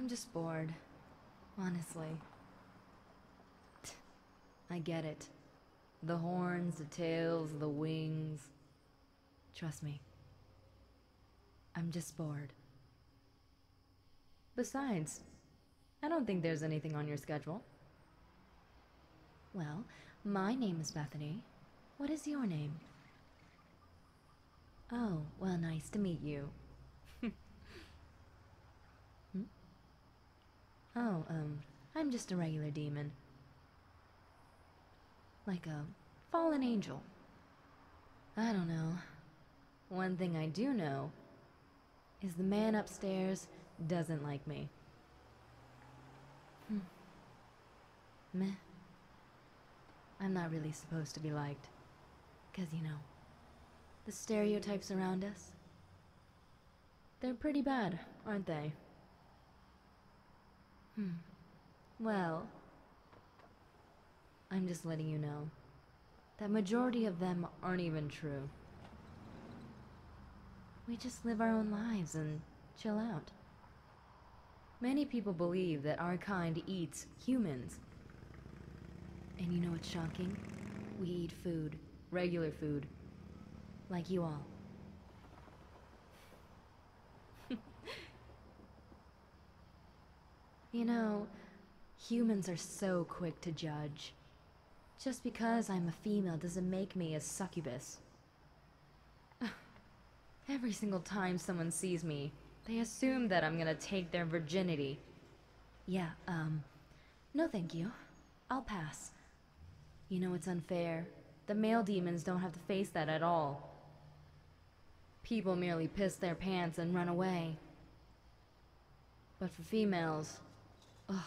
I'm just bored. Honestly. I get it. The horns, the tails, the wings. Trust me. I'm just bored. Besides, I don't think there's anything on your schedule. Well, my name is Bethany. What is your name? Oh, well, nice to meet you. Hmm? Oh, I'm just a regular demon. Like a fallen angel. I don't know. One thing I do know is the man upstairs doesn't like me. Meh. I'm not really supposed to be liked. 'Cause, you know, the stereotypes around us, they're pretty bad, aren't they? Well, I'm just letting you know that majority of them aren't even true. We just live our own lives and chill out. Many people believe that our kind eats humans. And you know what's shocking? We eat food, regular food, like you all. You know, humans are so quick to judge. Just because I'm a female doesn't make me a succubus. Every single time someone sees me, they assume that I'm gonna take their virginity. Yeah, no thank you. I'll pass. You know it's unfair. The male demons don't have to face that at all. People merely piss their pants and run away. But for females, ugh.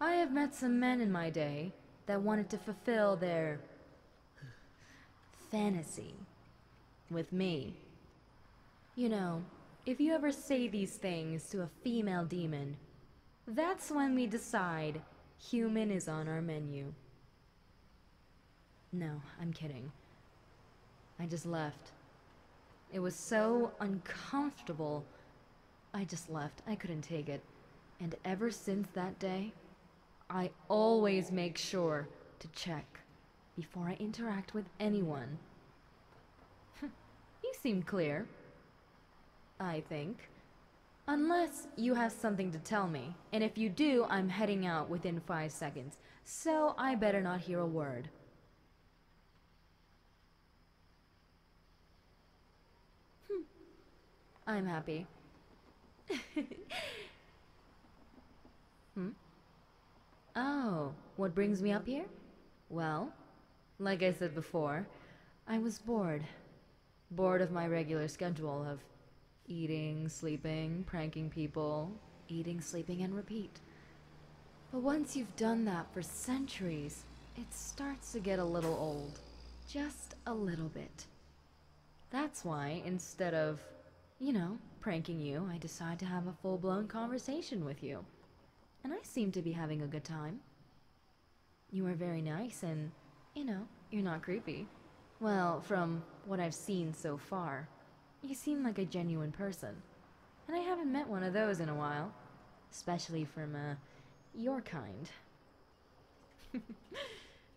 I have met some men in my day that wanted to fulfill their fantasy with me. You know, if you ever say these things to a female demon, that's when we decide human is on our menu. No, I'm kidding. I just left. It was so uncomfortable. I just left. I couldn't take it. And ever since that day, I always make sure to check before I interact with anyone. You seem clear, I think. Unless you have something to tell me. And if you do, I'm heading out within 5 seconds. So I better not hear a word. I'm happy. Oh, what brings me up here? Well, like I said before, I was bored. Bored of my regular schedule of eating, sleeping, pranking people, eating, sleeping, and repeat. But once you've done that for centuries, it starts to get a little old. Just a little bit. That's why, instead of, pranking you, I decide to have a full-blown conversation with you. And I seem to be having a good time. You are very nice and, you're not creepy. Well, from what I've seen so far, you seem like a genuine person. And I haven't met one of those in a while. Especially from, your kind.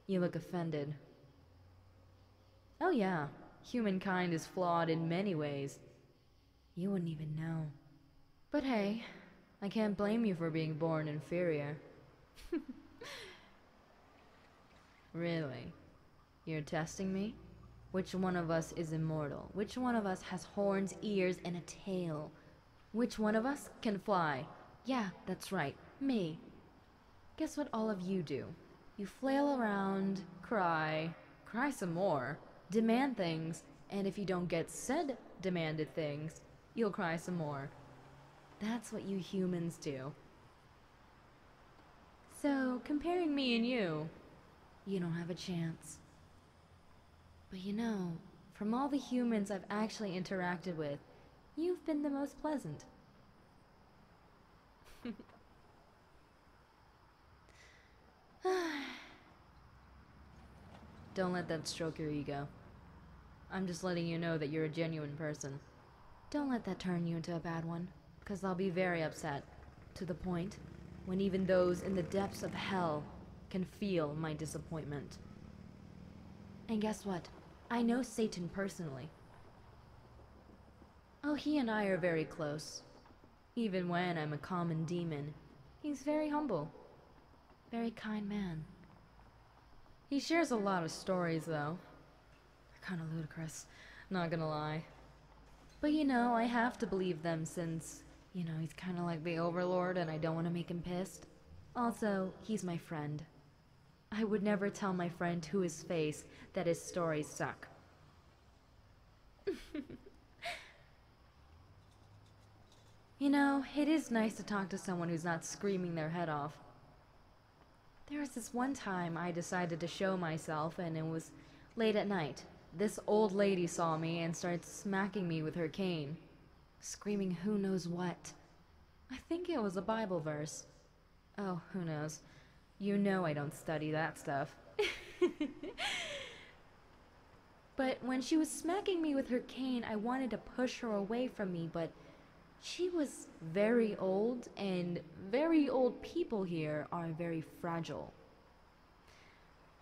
You look offended. Oh yeah, humankind is flawed in many ways. You wouldn't even know. But hey, I can't blame you for being born inferior. Really? You're testing me? Which one of us is immortal? Which one of us has horns, ears, and a tail? Which one of us can fly? Yeah, that's right, me. Guess what all of you do? You flail around, cry some more, demand things, and if you don't get said demanded things, you'll cry some more. That's what you humans do. So, comparing me and you don't have a chance. But from all the humans I've actually interacted with, you've been the most pleasant. Don't let that stroke your ego. I'm just letting you know that you're a genuine person. Don't let that turn you into a bad one, because I'll be very upset. to the point when even those in the depths of hell can feel my disappointment. And guess what? I know Satan personally. Oh, he and I are very close. Even when I'm a common demon, he's very humble. Very kind man. He shares a lot of stories, though. They're kind of ludicrous, not gonna lie. But you know, I have to believe them since, you know, he's kind of like the overlord and I don't want to make him pissed. Also, he's my friend. I would never tell my friend to his face that his stories suck. You know, it is nice to talk to someone who's not screaming their head off. There was this one time I decided to show myself, and it was late at night. This old lady saw me and started smacking me with her cane, screaming who knows what. I think it was a Bible verse. Oh, who knows. You know I don't study that stuff. But when she was smacking me with her cane, I wanted to push her away from me, but she was very old, and very old people here are very fragile.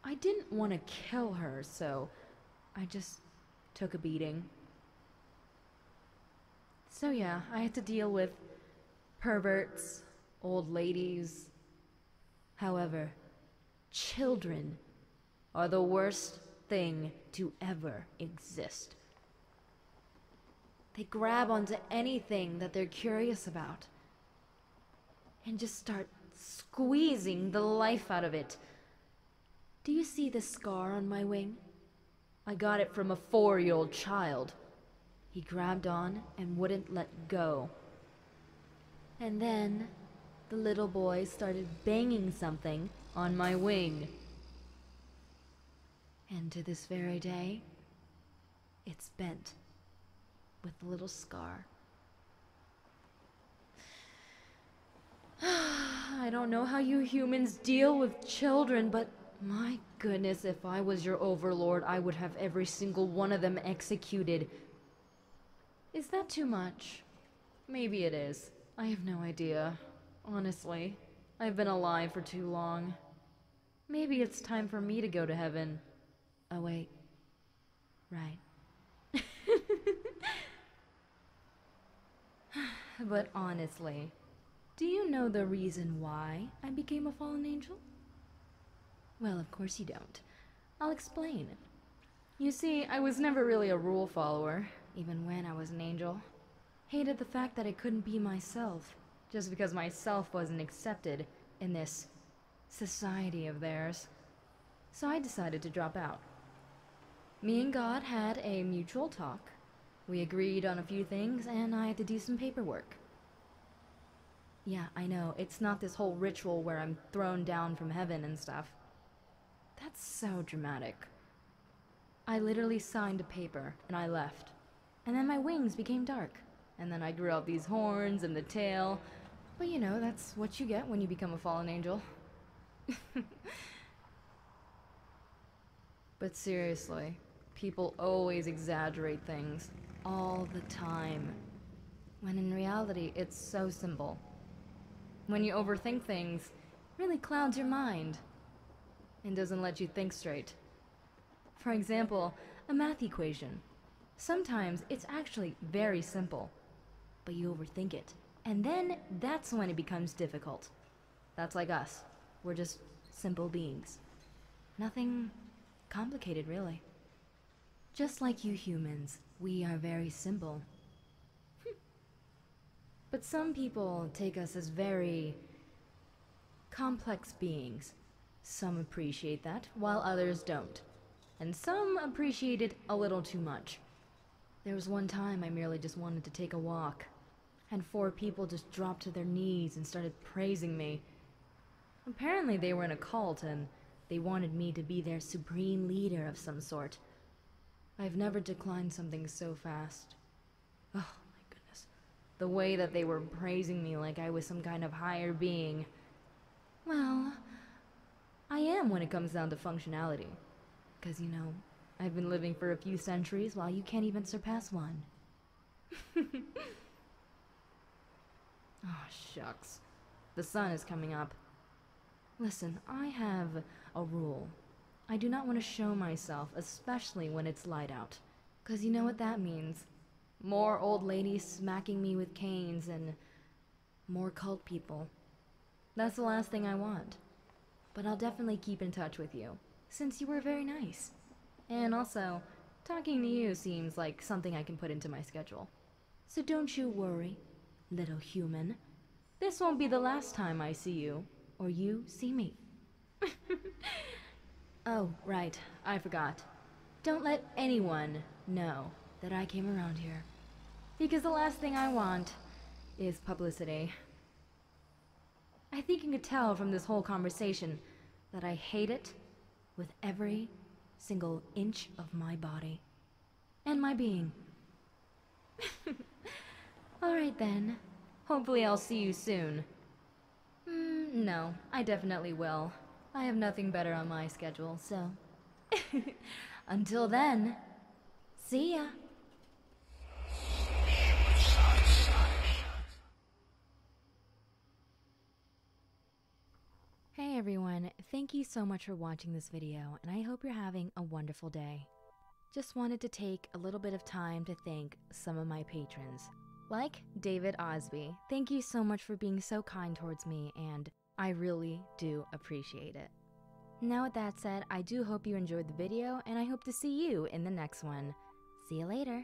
I didn't want to kill her, so I just took a beating. So yeah, I had to deal with perverts, old ladies. However, children are the worst thing to ever exist. They grab onto anything that they're curious about and just start squeezing the life out of it. Do you see the scar on my wing? I got it from a 4-year-old child. He grabbed on and wouldn't let go. And then the little boy started banging something on my wing. And to this very day, it's bent with a little scar. I don't know how you humans deal with children, but my goodness, if I was your overlord, I would have every single one of them executed. Is that too much? Maybe it is. I have no idea. Honestly, I've been alive for too long. Maybe it's time for me to go to heaven. Oh wait. Right. But honestly, do you know the reason why I became a fallen angel? Well, of course you don't. I'll explain. You see, I was never really a rule follower, even when I was an angel. Hated the fact that I couldn't be myself, just because myself wasn't accepted in this society of theirs. So I decided to drop out. Me and God had a mutual talk. We agreed on a few things, and I had to do some paperwork. Yeah, I know, it's not this whole ritual where I'm thrown down from heaven and stuff. That's so dramatic. I literally signed a paper, and I left. And then my wings became dark. And then I grew out these horns and the tail. But you know, that's what you get when you become a fallen angel. But seriously, people always exaggerate things. All the time. When in reality, it's so simple. When you overthink things, it really clouds your mind. And doesn't let you think straight. For example, a math equation. Sometimes it's actually very simple, but you overthink it. And then that's when it becomes difficult. That's like us. We're just simple beings. Nothing complicated, really. Just like you humans, we are very simple. But some people take us as very complex beings. Some appreciate that, while others don't. And some appreciate it a little too much. There was one time I merely just wanted to take a walk, and 4 people just dropped to their knees and started praising me. Apparently they were in a cult, and they wanted me to be their supreme leader of some sort. I've never declined something so fast. Oh my goodness. The way that they were praising me like I was some kind of higher being. Well, I am when it comes down to functionality. 'Cause, you know, I've been living for a few centuries while you can't even surpass one. Oh, shucks. The sun is coming up. Listen, I have a rule. I do not want to show myself, especially when it's light out. 'Cause you know what that means. More old ladies smacking me with canes and more cult people. That's the last thing I want. But I'll definitely keep in touch with you, since you were very nice. And also, talking to you seems like something I can put into my schedule. So don't you worry, little human. This won't be the last time I see you, or you see me. Oh, right, I forgot. Don't let anyone know that I came around here. Because the last thing I want is publicity. I think you could tell from this whole conversation that I hate it with every single inch of my body. And my being. Alright then. Hopefully I'll see you soon. No, I definitely will. I have nothing better on my schedule, so... Until then, see ya! Hey everyone, thank you so much for watching this video, and I hope you're having a wonderful day. Just wanted to take a little bit of time to thank some of my patrons. Like David Osby, thank you so much for being so kind towards me, and I really do appreciate it. Now with that said, I do hope you enjoyed the video, and I hope to see you in the next one. See you later!